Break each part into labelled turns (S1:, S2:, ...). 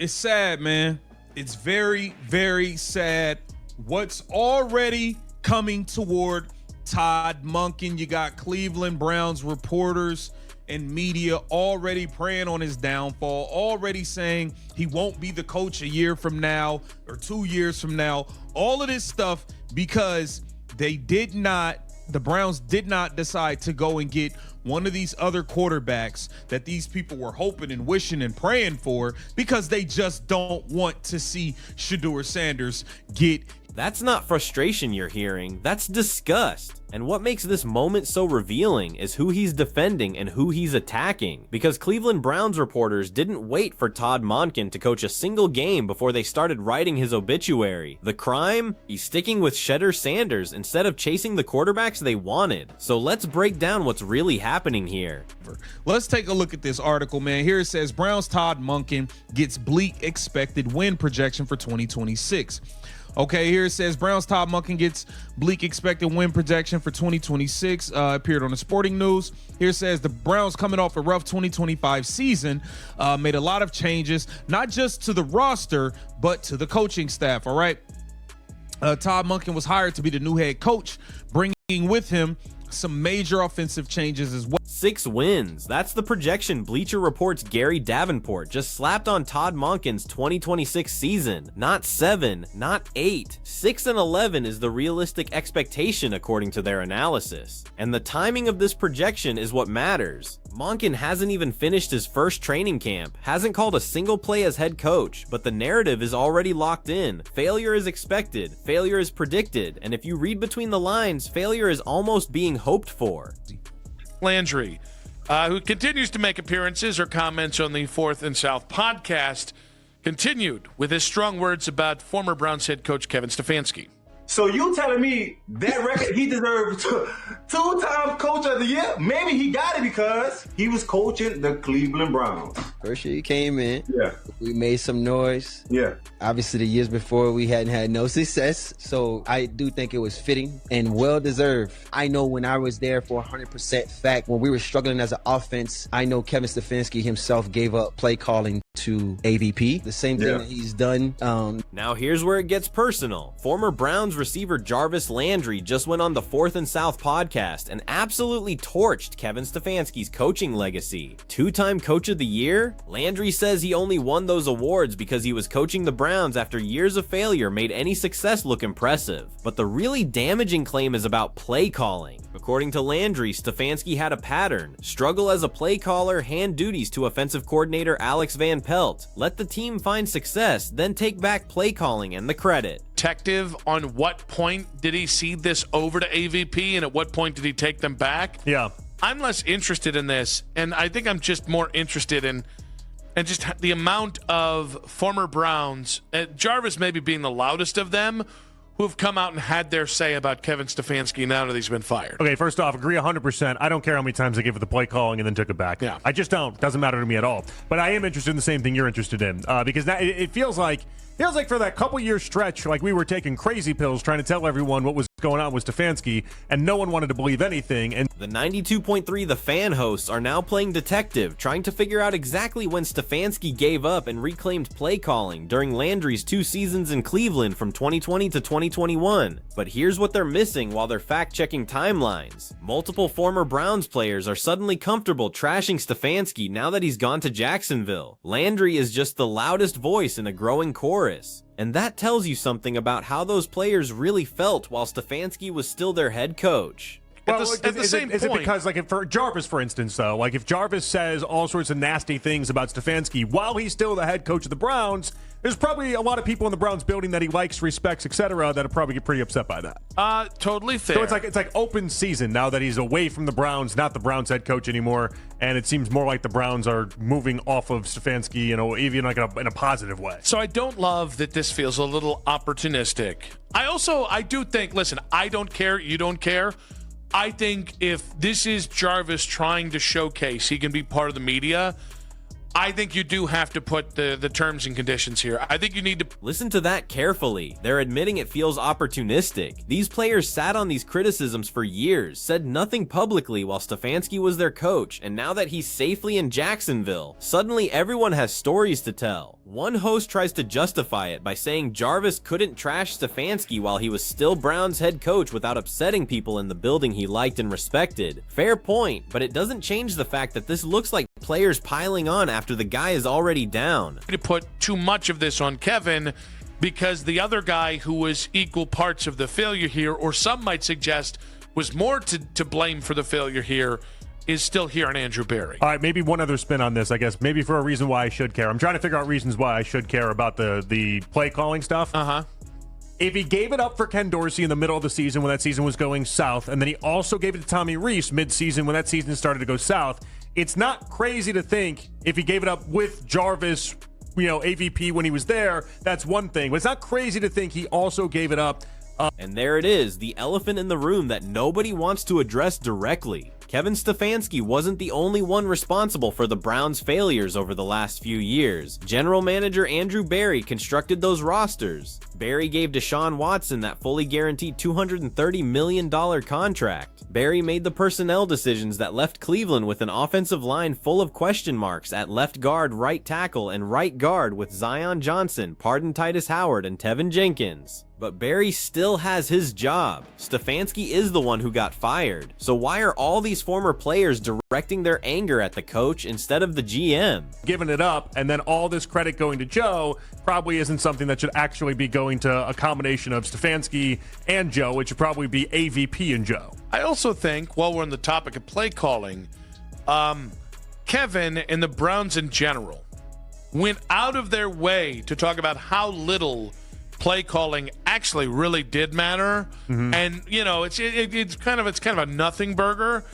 S1: It's sad, man. It's very, very sad. What's already coming toward Todd Monken. You got Cleveland Browns reporters and media already preying on his downfall, already saying he won't be the coach a year from now or 2 years from now. All of this stuff because the Browns did not decide to go and get one of these other quarterbacks that these people were hoping and wishing and praying for, because they just don't want to see Shedeur Sanders get.
S2: That's not frustration you're hearing, that's disgust. And what makes this moment so revealing is who he's defending and who he's attacking. Because Cleveland Browns reporters didn't wait for Todd Monken to coach a single game before they started writing his obituary. The crime? He's sticking with Shedeur Sanders instead of chasing the quarterbacks they wanted. So let's break down what's really happening here.
S1: Let's take a look at this article, man. Here it says, Browns Todd Monken gets bleak expected win projection for 2026. Okay, here it says Browns Todd Monken gets bleak expected win projection for 2026. Appeared on the Sporting News. Here it says the Browns, coming off a rough 2025 season, made a lot of changes, not just to the roster, but to the coaching staff. All right. Todd Monken was hired to be the new head coach, bringing with him some major offensive changes as well.
S2: 6 wins. That's the projection Bleacher Report's Gary Davenport just slapped on Todd Monken's 2026 season. Not 7, not 8. 6-11 is the realistic expectation according to their analysis. And the timing of this projection is what matters. Monken hasn't even finished his first training camp, hasn't called a single play as head coach, but the narrative is already locked in. Failure is expected, failure is predicted, and if you read between the lines, failure is almost being hoped for.
S3: Landry, who continues to make appearances or comments on the Fourth and South podcast, continued with his strong words about former Browns head coach Kevin Stefanski.
S4: So you telling me that record, he deserved two-time coach of the year? Maybe he got it because he was coaching the Cleveland Browns.
S5: First year he came in,
S4: yeah,
S5: we made some noise.
S4: Yeah.
S5: Obviously the years before we hadn't had no success, so I do think it was fitting and well-deserved. I know when I was there for 100% fact, when we were struggling as an offense, I know Kevin Stefanski himself gave up play calling to AVP. The same thing that he's done.
S2: Now here's where it gets personal. Former Browns receiver Jarvis Landry just went on the Fourth and South podcast and absolutely torched Kevin Stefanski's coaching legacy. 2-time coach of the year? Landry says he only won those awards because he was coaching the Browns after years of failure made any success look impressive. But the really damaging claim is about play calling. According to Landry, Stefanski had a pattern. Struggle as a play caller, hand duties to offensive coordinator Alex Van Pelt. Let the team find success, then take back play calling and the credit.
S3: Detective, on what point did he cede this over to AVP and at what point did he take them back?
S6: Yeah.
S3: I'm less interested in this, and I think I'm just more interested in just the amount of former Browns, Jarvis maybe being the loudest of them, who have come out and had their say about Kevin Stefanski now that he's been fired.
S6: Okay, first off, agree 100%. I don't care how many times they give it the play calling and then took it back.
S3: Yeah.
S6: I just don't. Doesn't matter to me at all. But I am interested in the same thing you're interested in because now it feels like for that couple-year stretch, like we were taking crazy pills trying to tell everyone what was going on with Stefanski, and no one wanted to believe anything. And
S2: the 92.3 The Fan hosts are now playing detective, trying to figure out exactly when Stefanski gave up and reclaimed play calling during Landry's 2 seasons in Cleveland from 2020 to 2021. But here's what they're missing while they're fact-checking timelines. Multiple former Browns players are suddenly comfortable trashing Stefanski now that he's gone to Jacksonville. Landry is just the loudest voice in a growing chorus. And that tells you something about how those players really felt while Stefanski was still their head coach.
S6: Well, is it because, like, if for Jarvis, for instance, though, like if Jarvis says all sorts of nasty things about Stefanski while he's still the head coach of the Browns, there's probably a lot of people in the Browns building that he likes, respects, etc., that'll probably get pretty upset by that.
S3: Totally fair.
S6: So it's like open season now that he's away from the Browns, not the Browns head coach anymore, and it seems more like the Browns are moving off of Stefanski, even like in a positive way.
S3: So I don't love that this feels a little opportunistic. I do think, listen, I don't care, you don't care. I think if this is Jarvis trying to showcase he can be part of the media, I think you do have to put the terms and conditions here. I think you need to
S2: listen to that carefully. They're admitting it feels opportunistic. These players sat on these criticisms for years, said nothing publicly while Stefanski was their coach, and now that he's safely in Jacksonville, suddenly everyone has stories to tell. One host tries to justify it by saying Jarvis couldn't trash Stefanski while he was still Browns head coach without upsetting people in the building he liked and respected. Fair point, but it doesn't change the fact that this looks like players piling on after the guy is already down.
S3: To put too much of this on Kevin, because the other guy who was equal parts of the failure here, or some might suggest was more to blame for the failure here, is still here on Andrew Berry.
S6: All right, maybe one other spin on this, I guess. Maybe for a reason why I should care. I'm trying to figure out reasons why I should care about the play calling stuff. If he gave it up for Ken Dorsey in the middle of the season when that season was going south, and then he also gave it to Tommy Rees mid-season when that season started to go south, it's not crazy to think if he gave it up with Jarvis, AVP when he was there, that's one thing. But it's not crazy to think he also gave it up.
S2: And there it is, the elephant in the room that nobody wants to address directly. Kevin Stefanski wasn't the only one responsible for the Browns' failures over the last few years. General manager Andrew Berry constructed those rosters. Berry gave Deshaun Watson that fully guaranteed $230 million contract. Berry made the personnel decisions that left Cleveland with an offensive line full of question marks at left guard, right tackle, and right guard with Zion Johnson, Pardon Titus Howard, and Tevin Jenkins. But Berry still has his job. Stefanski is the one who got fired. So why are all these former players directing their anger at the coach instead of the GM?
S6: Giving it up and then all this credit going to Joe probably isn't something that should actually be going to a combination of Stefanski and Joe. It should probably be AVP and Joe.
S3: I also think, while we're on the topic of play calling, Kevin and the Browns in general went out of their way to talk about how little play calling actually really did matter. And it's kind of a nothing burger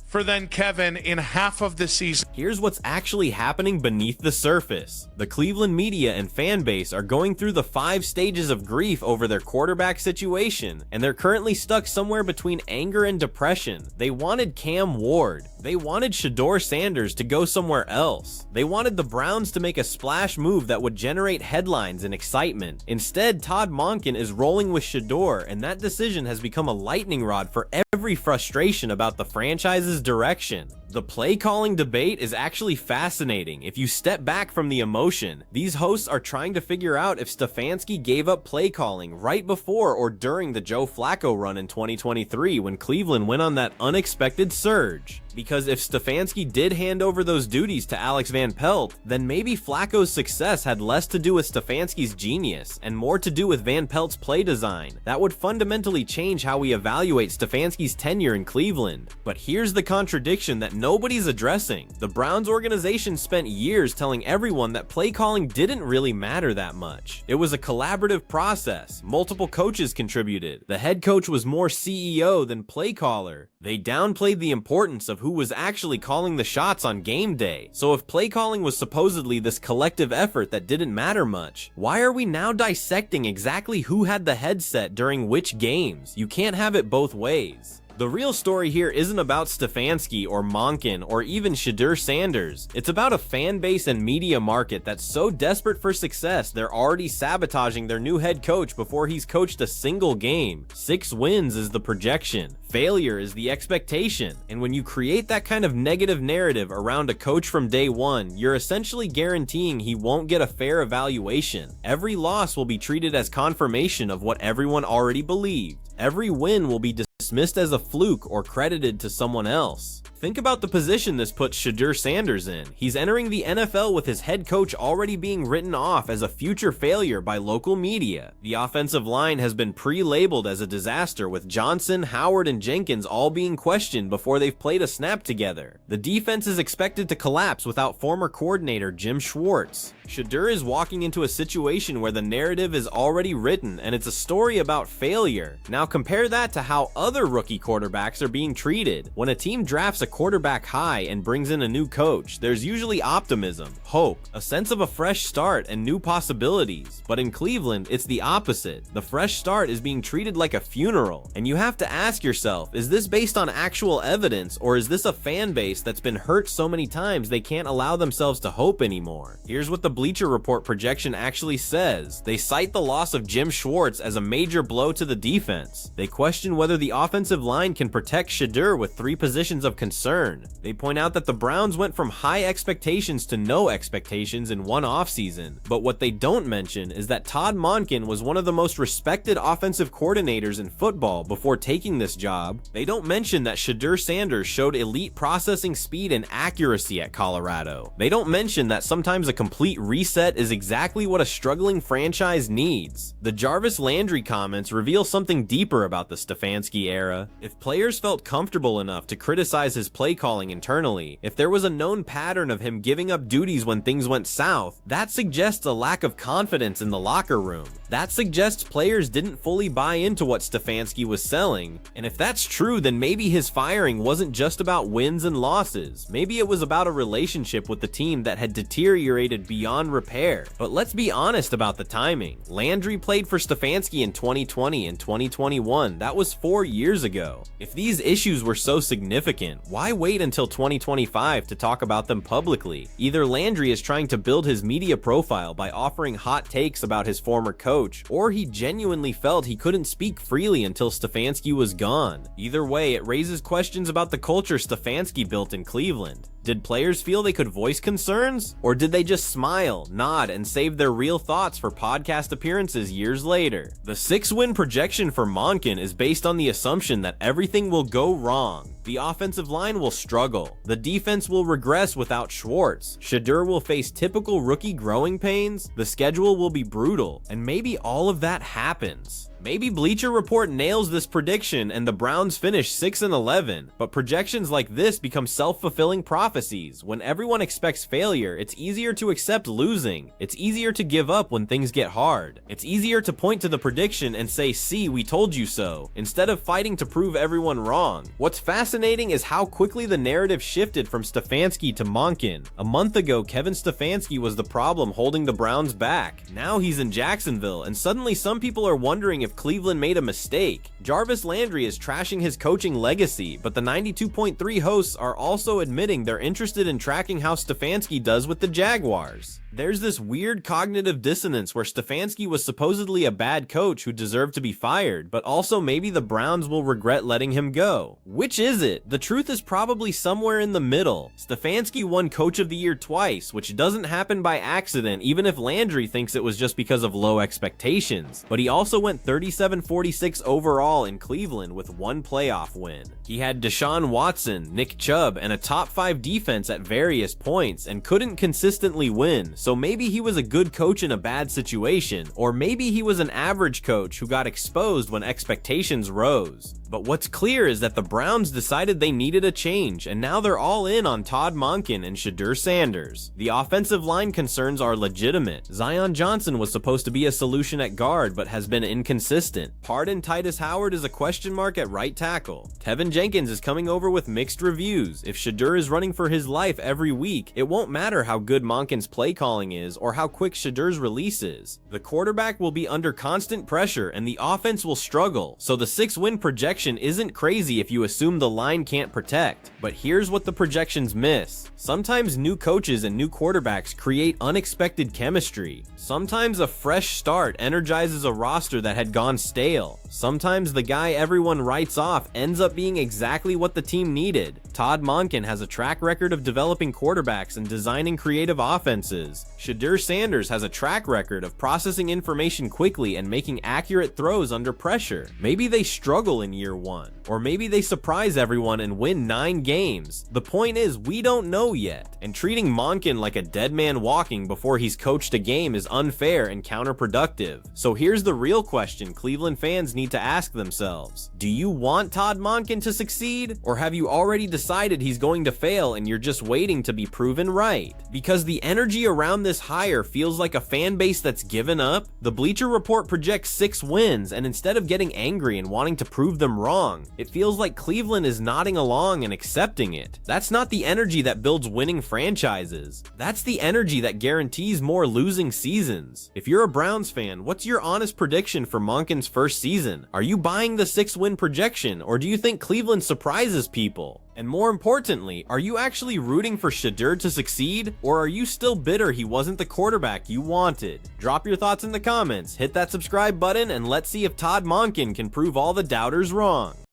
S3: for then Kevin in half of the season.
S2: Here's what's actually happening beneath the surface. The Cleveland media and fan base are going through the 5 stages of grief over their quarterback situation, and they're currently stuck somewhere between anger and depression. They wanted Cam Ward. They wanted Shedeur Sanders to go somewhere else. They wanted the Browns to make a splash move that would generate headlines and excitement. Instead, Todd Monken is rolling with Shedeur, and that decision has become a lightning rod for every frustration about the franchise's direction. The play calling debate is actually fascinating if you step back from the emotion. These hosts are trying to figure out if Stefanski gave up play calling right before or during the Joe Flacco run in 2023 when Cleveland went on that unexpected surge. Because if Stefanski did hand over those duties to Alex Van Pelt, then maybe Flacco's success had less to do with Stefanski's genius and more to do with Van Pelt's play design. That would fundamentally change how we evaluate Stefanski's tenure in Cleveland. But here's the contradiction that nobody's addressing. The Browns organization spent years telling everyone that play calling didn't really matter that much. It was a collaborative process. Multiple coaches contributed. The head coach was more CEO than play caller. They downplayed the importance of who was actually calling the shots on game day. So if play calling was supposedly this collective effort that didn't matter much, why are we now dissecting exactly who had the headset during which games? You can't have it both ways. The real story here isn't about Stefanski or Monken or even Shedeur Sanders. It's about a fan base and media market that's so desperate for success they're already sabotaging their new head coach before he's coached a single game. 6 wins is the projection. Failure is the expectation. And when you create that kind of negative narrative around a coach from day one, you're essentially guaranteeing he won't get a fair evaluation. Every loss will be treated as confirmation of what everyone already believed. Every win will be dismissed as a fluke or credited to someone else. Think about the position this puts Shedeur Sanders in. He's entering the NFL with his head coach already being written off as a future failure by local media. The offensive line has been pre-labeled as a disaster with Johnson, Howard, and Jenkins all being questioned before they've played a snap together. The defense is expected to collapse without former coordinator Jim Schwartz. Shedeur is walking into a situation where the narrative is already written and it's a story about failure. Now compare that to how other rookie quarterbacks are being treated. When a team drafts a quarterback high and brings in a new coach, there's usually optimism, hope, a sense of a fresh start and new possibilities. But in Cleveland, it's the opposite. The fresh start is being treated like a funeral. And you have to ask yourself, is this based on actual evidence or is this a fan base that's been hurt so many times they can't allow themselves to hope anymore? Here's what the Bleacher Report projection actually says. They cite the loss of Jim Schwartz as a major blow to the defense. They question whether the offensive line can protect Shedeur with 3 positions of concern. They point out that the Browns went from high expectations to no expectations in one offseason, but what they don't mention is that Todd Monken was one of the most respected offensive coordinators in football before taking this job. They don't mention that Shedeur Sanders showed elite processing speed and accuracy at Colorado. They don't mention that sometimes a complete reset is exactly what a struggling franchise needs. The Jarvis Landry comments reveal something deeper about the Stefanski era. If players felt comfortable enough to criticize his play calling internally, if there was a known pattern of him giving up duties when things went south, that suggests a lack of confidence in the locker room. That suggests players didn't fully buy into what Stefanski was selling, and if that's true, then maybe his firing wasn't just about wins and losses. Maybe it was about a relationship with the team that had deteriorated beyond repair. But let's be honest about the timing. Landry played for Stefanski in 2020 and 2021. That was 4 years ago. If these issues were so significant, why wait until 2025 to talk about them publicly? Either Landry is trying to build his media profile by offering hot takes about his former coach, or he genuinely felt he couldn't speak freely until Stefanski was gone. Either way, it raises questions about the culture Stefanski built in Cleveland. Did players feel they could voice concerns? Or did they just smile, nod, and save their real thoughts for podcast appearances years later? The 6-win projection for Monken is based on the assumption that everything will go wrong. The offensive line will struggle. The defense will regress without Schwartz. Shedeur will face typical rookie growing pains. The schedule will be brutal. And maybe all of that happens. Maybe Bleacher Report nails this prediction and the Browns finish 6-11, but projections like this become self-fulfilling prophecies. When everyone expects failure, it's easier to accept losing. It's easier to give up when things get hard. It's easier to point to the prediction and say, "See, we told you so," instead of fighting to prove everyone wrong. What's fascinating is how quickly the narrative shifted from Stefanski to Monken. A month ago, Kevin Stefanski was the problem holding the Browns back. Now he's in Jacksonville, and suddenly some people are wondering if Cleveland made a mistake. Jarvis Landry is trashing his coaching legacy, but the 92.3 hosts are also admitting they're interested in tracking how Stefanski does with the Jaguars. There's this weird cognitive dissonance where Stefanski was supposedly a bad coach who deserved to be fired, but also maybe the Browns will regret letting him go. Which is it? The truth is probably somewhere in the middle. Stefanski won Coach of the Year twice, which doesn't happen by accident, even if Landry thinks it was just because of low expectations. But he also went 37-46 overall in Cleveland with 1 playoff win. He had Deshaun Watson, Nick Chubb, and a top 5 defense at various points and couldn't consistently win. So maybe he was a good coach in a bad situation, or maybe he was an average coach who got exposed when expectations rose. But what's clear is that the Browns decided they needed a change, and now they're all in on Todd Monken and Shedeur Sanders. The offensive line concerns are legitimate. Zion Johnson was supposed to be a solution at guard, but has been inconsistent. Pardon Titus Howard is a question mark at right tackle. Tevin Jenkins is coming over with mixed reviews. If Shedeur is running for his life every week, it won't matter how good Monken's play calling is or how quick Shedeur's release is. The quarterback will be under constant pressure, and the offense will struggle, so the 6-win projection isn't crazy if you assume the line can't protect. But here's what the projections miss. Sometimes new coaches and new quarterbacks create unexpected chemistry. Sometimes a fresh start energizes a roster that had gone stale. Sometimes the guy everyone writes off ends up being exactly what the team needed. Todd Monken has a track record of developing quarterbacks and designing creative offenses. Shedeur Sanders has a track record of processing information quickly and making accurate throws under pressure. Maybe they struggle in year 1, or maybe they surprise everyone and win 9 games. The point is, we don't know yet, and treating Monken like a dead man walking before he's coached a game is unfair and counterproductive. So here's the real question Cleveland fans need to ask themselves. Do you want Todd Monken to succeed, or have you already decided he's going to fail and you're just waiting to be proven right? Because the energy around this hire feels like a fan base that's given up. The Bleacher Report projects 6 wins, and instead of getting angry and wanting to prove them wrong, it feels like Cleveland is nodding along and accepting it. That's not the energy that builds winning franchises. That's the energy that guarantees more losing seasons. If you're a Browns fan, what's your honest prediction for Monken's first season? Are you buying the 6-win projection, or do you think Cleveland surprises people? And more importantly, are you actually rooting for Shedeur to succeed, or are you still bitter he wasn't the quarterback you wanted? Drop your thoughts in the comments, hit that subscribe button, and let's see if Todd Monken can prove all the doubters wrong.